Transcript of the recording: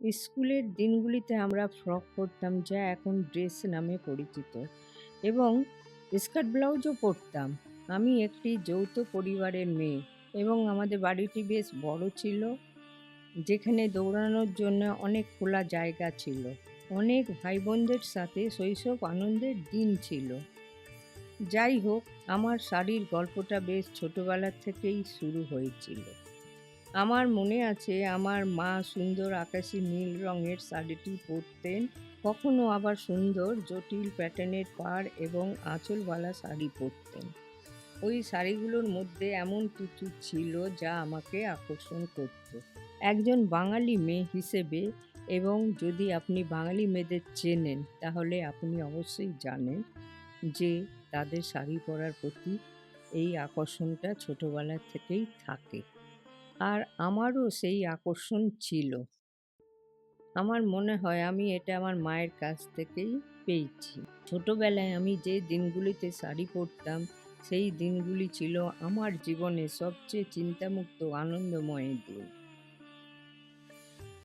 স্কুলের দিনগুলিতে আমরা ফ্রক পরতাম যা এখন ড্রেস নামে পরিচিত এবং স্কার্ট ব্লাউজও পরতাম। আমি একটি যৌথ পরিবারের মেয়ে এবং আমাদের বাড়িটি বেশ বড় ছিল, যেখানে দৌড়ানোর জন্য অনেক খোলা জায়গা ছিল। অনেক ভাই বোনদের সাথে শৈশব আনন্দের দিন ছিল। যাই হোক, আমার শাড়ির গল্পটা বেশ ছোটবেলা থেকেই শুরু হয়েছিল। আমার মনে আছে আমার মা সুন্দর আকাশি নীল রঙের শাড়িটি পরতেন, কখনো আবার সুন্দর জটিল প্যাটার্নের পাড় এবং আঁচলওয়ালা শাড়ি পরতেন। ওই শাড়িগুলোর মধ্যে এমন কিছু ছিল যা আমাকে আকর্ষণ করত একজন বাঙালি মেয়ে হিসেবে। এবং যদি আপনি বাঙালি মেয়েদের চেনেন তাহলে আপনি অবশ্যই জানেন যে তাদের শাড়ি পরার প্রতি এই আকর্ষণটা ছোটবেলা থেকেই থাকে। আর আমারও সেই আকর্ষণ ছিল। আমার মনে হয় আমি এটা আমার মায়ের কাছ থেকেই পেয়েছি। ছোটবেলায় আমি যে দিনগুলিতে শাড়ি পরতাম, সেই দিনগুলি ছিল আমার জীবনে সবচেয়ে চিন্তামুক্ত আনন্দময় দিন।